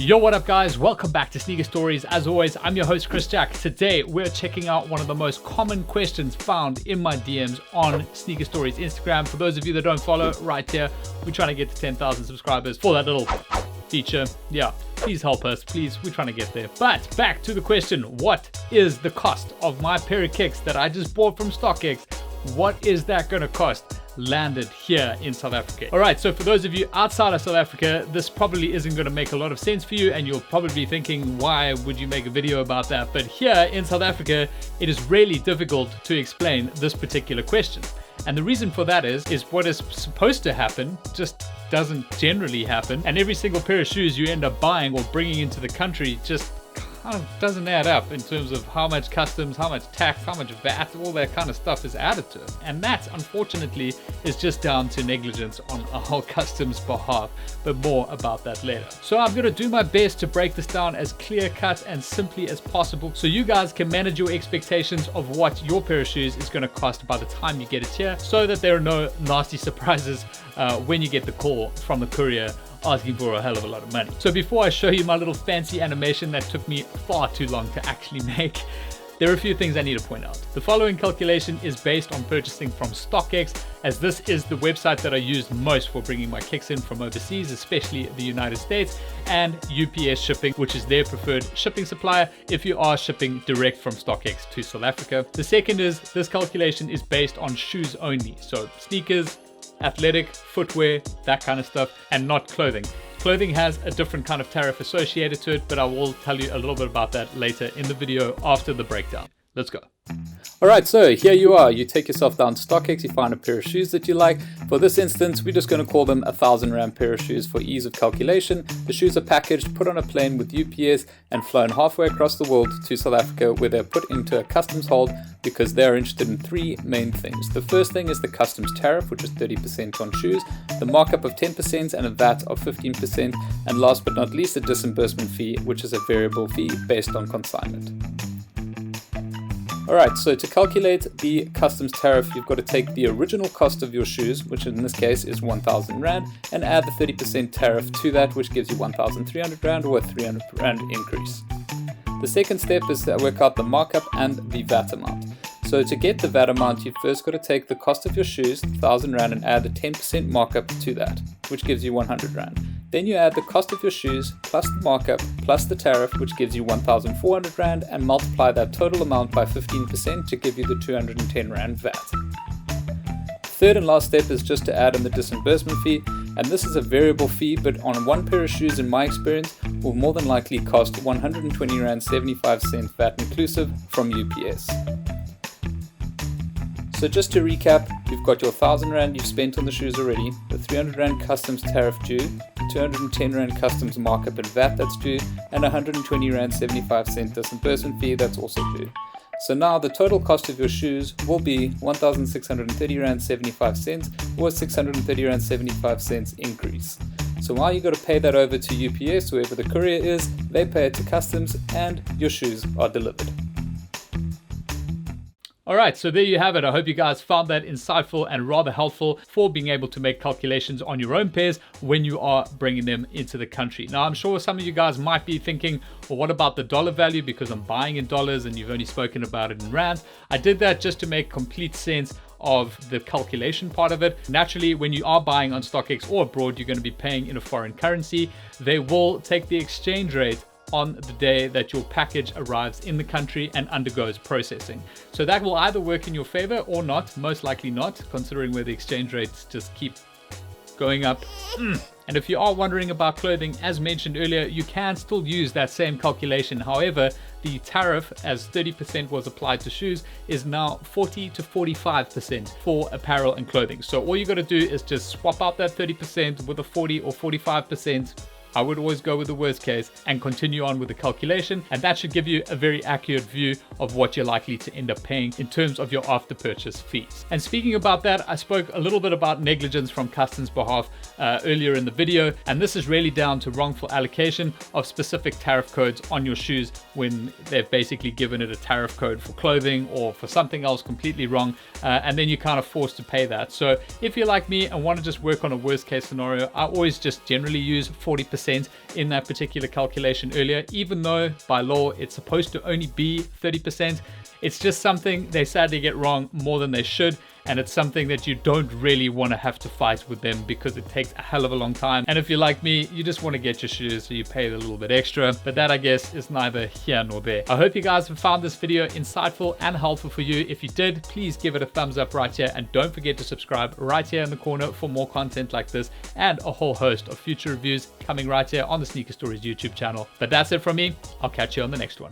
Yo, what up guys? Welcome back to Sneaker Stories. As always, I'm your host Chris Jack. Today, we're checking out one of the most common questions found in my DMs on Sneaker Stories Instagram. For those of you that don't follow, right here, we're trying to get to 10,000 subscribers for that little feature. Yeah, please help us, please. We're trying to get there. But back to the question, what is the cost of my pair of kicks that I just bought from StockX? What is that gonna cost? Landed here in South Africa. All right, so for those of you outside of South Africa, this probably isn't going to make a lot of sense for you, and you'll probably be thinking, why would you make a video about that? But here in South Africa, it is really difficult to explain this particular question. And the reason for that is what is supposed to happen just doesn't generally happen. And every single pair of shoes you end up buying or bringing into the country just kind of doesn't add up in terms of how much customs, how much tax, how much VAT, all that kind of stuff is added to it. And that, unfortunately, is just down to negligence on our customs behalf, but more about that later. So I'm going to do my best to break this down as clear cut and simply as possible so you guys can manage your expectations of what your pair of shoes is going to cost by the time you get it here, so that there are no nasty surprises when you get the call from the courier asking for a hell of a lot of money. So before I show you my little fancy animation that took me far too long to actually make, there are a few things I need to point out. The following calculation is based on purchasing from StockX, as this is the website that I use most for bringing my kicks in from overseas, especially the United States, and UPS Shipping, which is their preferred shipping supplier if you are shipping direct from StockX to South Africa. The second is this calculation is based on shoes only, so sneakers, athletic, footwear, that kind of stuff, and not clothing. Clothing has a different kind of tariff associated to it, but I will tell you a little bit about that later in the video after the breakdown. Let's go. All right, so here you are. You take yourself down to StockX, you find a pair of shoes that you like. For this instance, we're just going to call them 1,000 Rand pair of shoes for ease of calculation. The shoes are packaged, put on a plane with UPS, and flown halfway across the world to South Africa, where they're put into a customs hold because they're interested in three main things. The first thing is the customs tariff, which is 30% on shoes, the markup of 10% and a VAT of 15%, and last but not least, the disbursement fee, which is a variable fee based on consignment. Alright, so to calculate the customs tariff, you've got to take the original cost of your shoes, which in this case is 1,000 Rand, and add the 30% tariff to that, which gives you 1,300 Rand or a 300 Rand increase. The second step is to work out the markup and the VAT amount. So to get the VAT amount, you've first got to take the cost of your shoes, 1,000 Rand, and add a 10% markup to that, which gives you 100 Rand. Then you add the cost of your shoes, plus the markup, plus the tariff, which gives you 1,400 Rand, and multiply that total amount by 15% to give you the 210 Rand VAT. Third and last step is just to add in the disbursement fee, and this is a variable fee, but on one pair of shoes, in my experience, will more than likely cost 120 Rand 75 cents VAT inclusive from UPS. So just to recap, you've got your 1,000 Rand you've spent on the shoes already, the 300 Rand customs tariff due, 210 Rand customs markup and VAT that's due, and 120 Rand 75 cent disbursement fee that's also due. So now the total cost of your shoes will be 1,630 Rand 75 cents or 630 Rand 75 cents increase. So while you got to pay that over to UPS, whoever the courier is, they pay it to customs and your shoes are delivered. All right, so there you have it. I hope you guys found that insightful and rather helpful for being able to make calculations on your own pairs when you are bringing them into the country. Now, I'm sure some of you guys might be thinking, well, what about the dollar value? Because I'm buying in dollars and you've only spoken about it in rands. I did that just to make complete sense of the calculation part of it. Naturally, when you are buying on StockX or abroad, you're going to be paying in a foreign currency. They will take the exchange rate on the day that your package arrives in the country and undergoes processing. So that will either work in your favor or not, most likely not, considering where the exchange rates just keep going up. And if you are wondering about clothing, as mentioned earlier, you can still use that same calculation. However, the tariff, as 30% was applied to shoes, is now 40 to 45% for apparel and clothing. So all you got to do is just swap out that 30% with a 40 or 45%. I would always go with the worst case and continue on with the calculation, and that should give you a very accurate view of what you're likely to end up paying in terms of your after purchase fees. And speaking about that, I spoke a little bit about negligence from customs behalf earlier in the video, and this is really down to wrongful allocation of specific tariff codes on your shoes when they've basically given it a tariff code for clothing or for something else completely wrong, and then you're kind of forced to pay that. So if you're like me and want to just work on a worst case scenario, I always just generally use 40% 30% in that particular calculation earlier, even though by law it's supposed to only be 30%. It's just something they sadly get wrong more than they should, and it's something that you don't really want to have to fight with them because it takes a hell of a long time. And if you're like me, you just want to get your shoes, so you pay a little bit extra, but that I guess is neither here nor there. I hope you guys have found this video insightful and helpful for you. If you did, please give it a thumbs up right here, and don't forget to subscribe right here in the corner for more content like this and a whole host of future reviews coming right here on the Sneaker Stories YouTube channel. But that's it from me. I'll catch you on the next one.